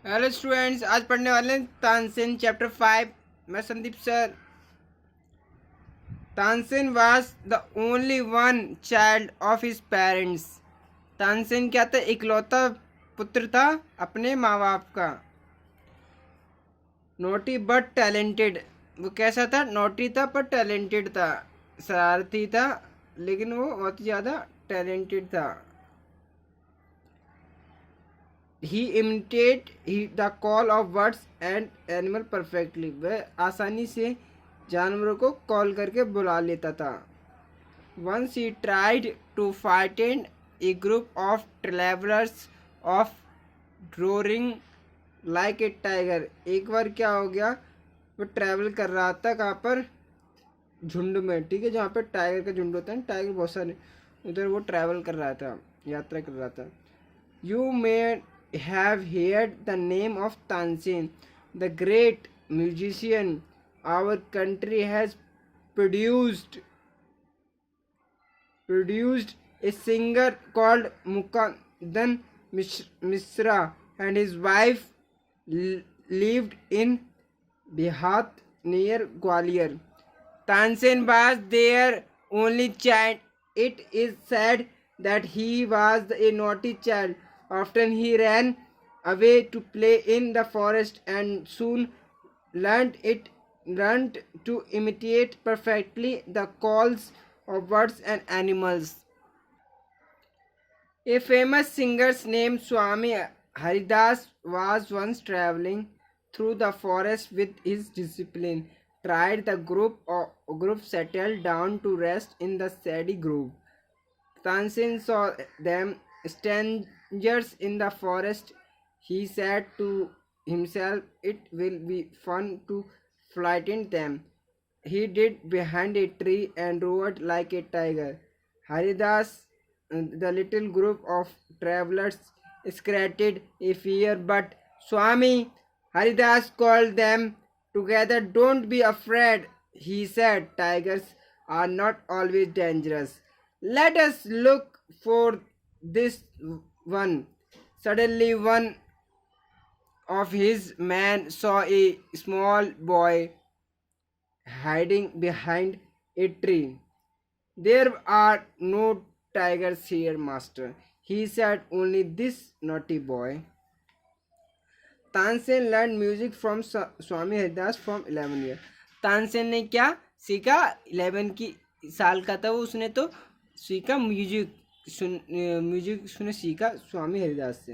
Hello students, आज पढ़ने वाले हैं तानसेन चैप्टर 5। मैं Sandeep sir. Tansen was the only one child of his parents. Tansen क्या था? इकलौता पुत्र था अपने माँ बाप का। Naughty but talented. वो कैसा था? नोटी था पर टैलेंटेड था। शरारती था लेकिन वो बहुत ज़्यादा टैलेंटेड था। He imitate the call of birds and animal perfectly. वह आसानी से जानवरों को कॉल करके बुला लेता था। Once he tried to frighten a group of travellers of roaring like a tiger. एक बार क्या हो गया, वो ट्रैवल कर रहा था कहाँ पर? झुंड में, ठीक है, जहाँ पे टाइगर का झुंड होता है, टाइगर बहुत सारे, उधर वो ट्रैवल कर रहा था, यात्रा कर रहा था। You may have heard the name of Tansen, the great musician our country has produced. Produced a singer called Mukandan Misra, and his wife lived in Bihat near Gwalior. Tansen was their only child. It is said that he was a naughty child. Often he ran away to play in the forest and soon learned it learned to imitate perfectly the calls of birds and animals. A famous singer named Swami Haridas was once traveling through the forest with his discipline. Tried the group settled down to rest in the shady grove. Tansin saw them strangers in the forest. He said to himself, "It will be fun to frighten them." He hid behind a tree and roared like a tiger. Haridas, the little group of travelers, scattered a fear, but Swami Haridas called them together. "Don't be afraid," he said. "Tigers are not always dangerous. Let us look for this one." Suddenly, one of his men saw a small boy hiding behind a tree. "There are no tigers here, master," he said. "Only this naughty boy." Tansen learn music from Swami Haridas from 11 year. Tansen ने क्या सीखा? 11 की साल का था वो, उसने तो सीखा म्यूजिक सुने सीखा स्वामी हरिदास से।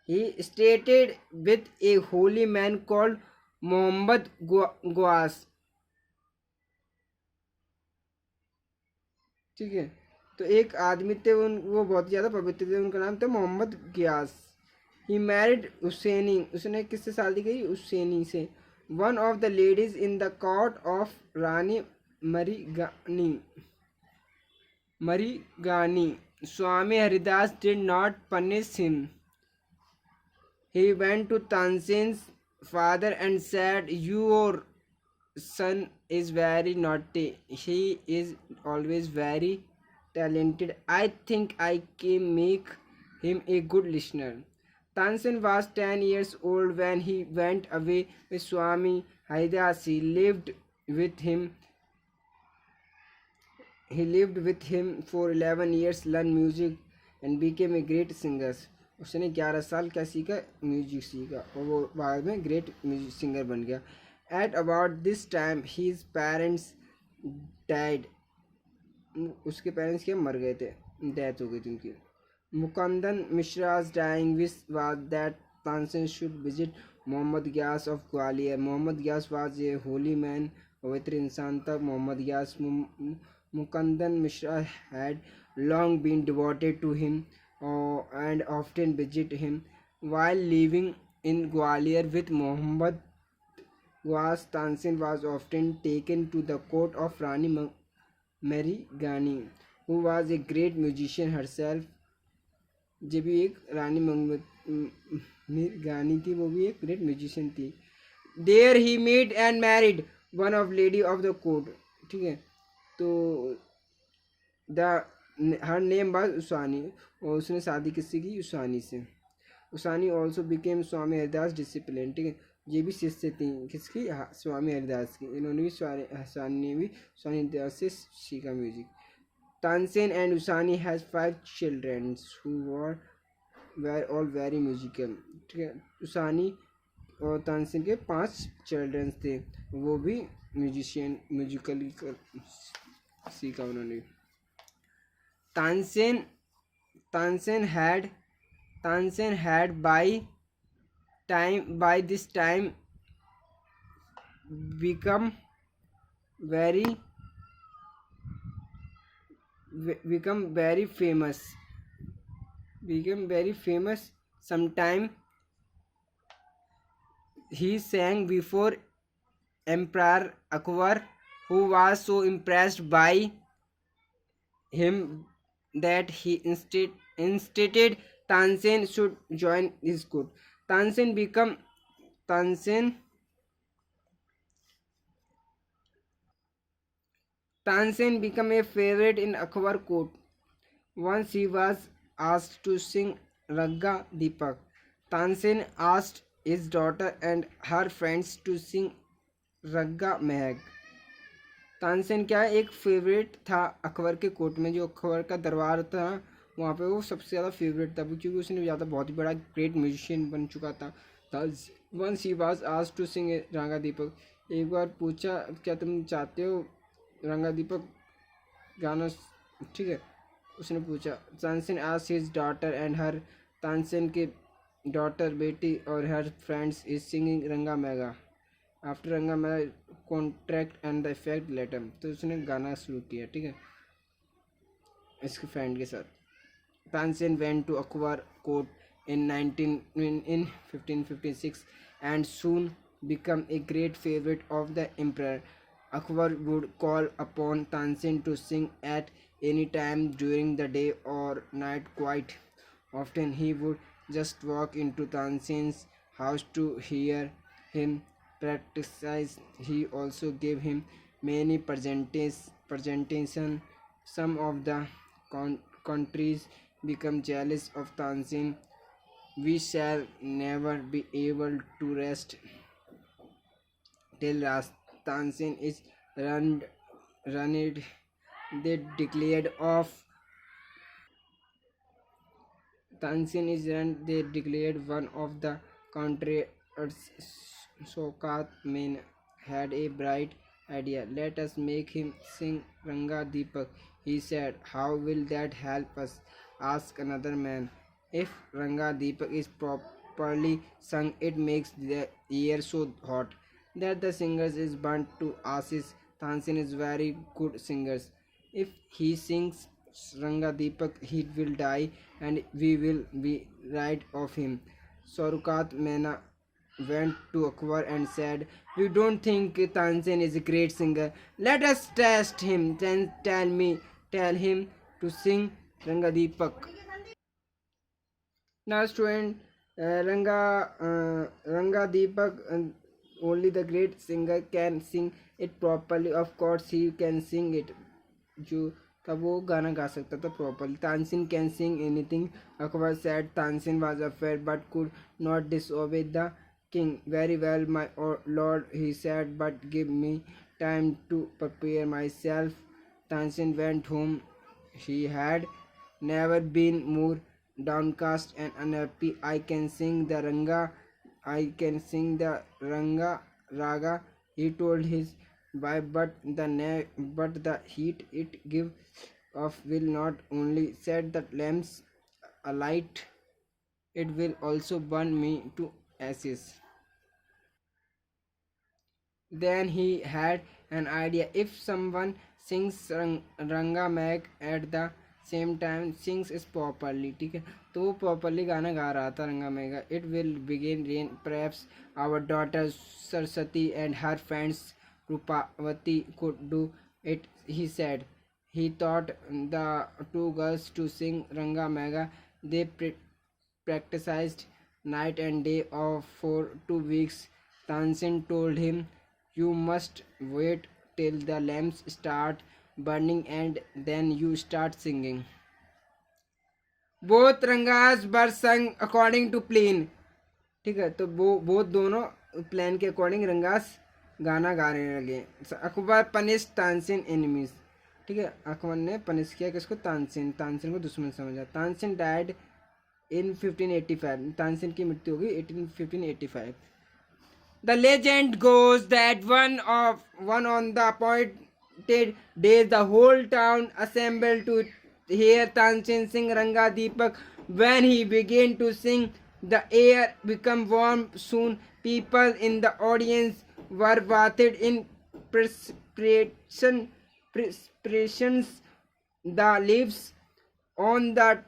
He stayed with a holy man called Mohammad Ghaus. ठीक है, तो एक आदमी थे वो बहुत ज़्यादा पवित्र थे, उनका नाम था मोहम्मद गियास। He married Husaini. उसने किससे शादी की? हुसैनी से। One of the ladies in the court of Rani Mrignayani. Swami Haridas did not punish him. He went to Tansen's father and said, "your son is very naughty. He is always very talented. I think I can make him a good listener." Tansen was 10 years old when he went away with Swami Haridas. With him. He lived with him for 11 years, learned music and became a great singer. उसने 11 साल क्या सीखा? Music सीखा और वो बाद में great music singer बन गया। At about this time, his parents died. उसके पेरेंट्स क्या मर गए थे, डेथ हो गई थी उनकी। Mukandan Mishra's dying wish was that Tansen should visit Mohammad Ghaus of Gwalior. Mohammad Ghaus was a holy man, पवित्र इंसान था Mohammad Ghaus. Mukandan Mishra had long been devoted to him and often visit him. While living in Gwalior with Muhammad Tansen was often taken to the court of Rani Marigani, who was a great musician herself. जब भी एक रानी मिरगानी थी, वो भी एक great musician थी। There he met and married one of lady of the court. ठीक है, तो the her name was Usani, और उसने शादी किससे की? उसानी से। Usani also became Swami Haridas disciple, ठीक है। ये भी शिष्य थी किसकी, स्वामी हरिदास की। इन्होंने भी उसानी ने भी स्वामी हरिदास से सीखा music. Tansen and Husaini has 5 children who were all very musical, ठीक है। उसानी और तानसेन के 5 चिल्ड्रंस थे, वो भी म्यूजिशियन म्यूजिकली सीखा उन्होंने। Tansen Tansen had Tansen had by this time become very become very famous become very famous. Sometime he sang before Emperor Akbar, who was so impressed by him that he instituted Tansen should join his court. Tansen become Tansen Tansen became a favorite in Akbar court. Once he was asked to sing Ragga Deepak. Tansen asked his daughter and her friends to sing Ragga Mehak. Tansen क्या एक favourite था अकबर के court में, जो अकबर का दरबार था वहाँ पे वो सबसे ज़्यादा फेवरेट था, क्योंकि उसने ज़्यादा बहुत ही बड़ा ग्रेट म्यूजिशियन बन चुका था। Once he was asked to sing raga Deepak, एक बार पूछा क्या तुम चाहते हो रंगा दीपक गाना, ठीक है। उसने पूछा Tansen asked his daughter and her, Tansen के डॉटर बेटी और her friends is singing Raga Megha after Raga Megha contract and the effect later, तो उसने गाना शुरू किया, ठीक है, इसके फ्रेंड के साथ। Tansen went to Akbar court in 1556 and soon become a great favorite of the emperor. Akbar would call upon Tansen to sing at any time during the day or night. Quite often he would just walk into Tansen's house to hear him practice. He also gave him many presentations. Some of the countries become jealous of Tansen. We shall never be able to rest till Tansen is runned. They declared of Tansin is run. They declared one of the country's Sokat men had a bright idea. Let us make him sing Ranga Deepak. He said, how will that help us? Asked another man. If Ranga Deepak is properly sung, it makes the air so hot that the singers is burnt to ashes. Tansin is very good singers. If he sings Ranga Deepak, he will die and we will be rid of him. Saurukat Mena went to Akbar and said, we don't think Tansen is a great singer. Let us test him. Then tell him to sing Ranga Deepak. Now, student, Ranga Deepak, only the great singer can sing it properly. Of course, he can sing it. जो था वो गाना गा सकता था properly. Tansen can sing anything. Akbar said Tansen was affair but could not disobey the king. Very well, my lord, he said, but give me time to prepare myself. Tansen went home. He had never been more downcast and unhappy. I can sing the Ranga Raga, he told his wife, but the heat it gives off will not only set the lamps alight, it will also burn me to ashes. Then he had an idea. If someone sings Ranga Mag at the same time sings is properly, ठीक है, तो वो properly गाना गा रहा था Raga Megha. It will begin rain perhaps our daughter Saraswati and her friends Rupavati could do it, he said. He taught the two girls to sing Ranga Mega. They practiced night and day for 2 weeks. Tansen told him, you must wait till the lamps start burning and then you start singing. Both ragas were sung according to plane. ठीक है, तो वो both दोनों plan के according Ranga's गाना गाने लगे। Akbar punish Tansen enemies. ठीक है, अकबर ने पनिश किया किसको, तानसेन। तानसेन को दुश्मन समझा। Tansen died in 1585। तानसेन की मृत्यु होगी 1585। The legend goes that one on the appointed day, the whole town assembled to hear Tansin sing Ranga Deepak. When he began to sing, the air became warm. Soon, people in the audience were bathed in perspirations. The leaves on the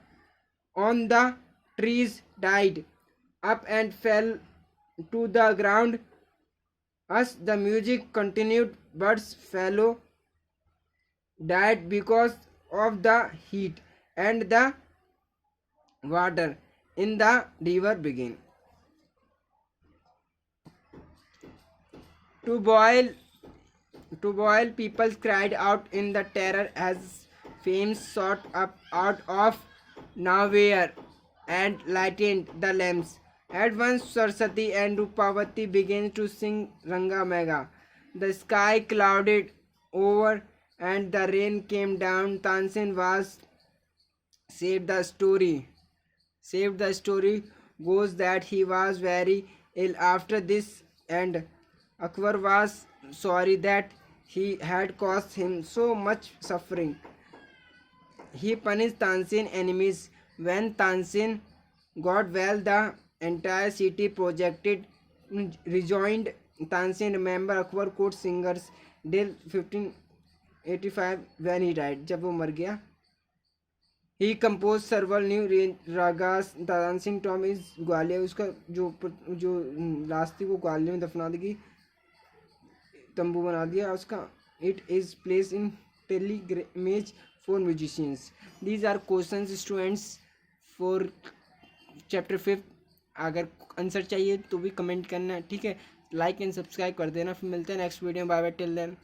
trees died up and fell to the ground. As the music continued, birds fellow died because of the heat, and the water in the river began to boil. People cried out in the terror as flames shot up out of nowhere and lightened the lamps. At once Saraswati and Rupavati began to sing Ranga Mega. The sky clouded over and the rain came down. Tansen was saved. The story goes that he was very ill after this, and Akbar was sorry that he had caused him so much suffering. He punished Tansin enemies. When Tansin got well, the entire city projected rejoined Tansin. Remember Akbar court singers till 1585 when he died. जब वो मर गया. He composed several new ragas. Dancing Tom is Gwalior. उसका जो last थी वो ग्वालियर में दफना दी गई, तंबू बना दिया उसका. It is placed in pilgrimage for musicians. These are questions students for chapter 5. अगर आंसर चाहिए तो भी कमेंट करना. ठीक है, लाइक एंड सब्सक्राइब कर देना. फिर मिलते हैं नेक्स्ट वीडियो में. Bye bye till then.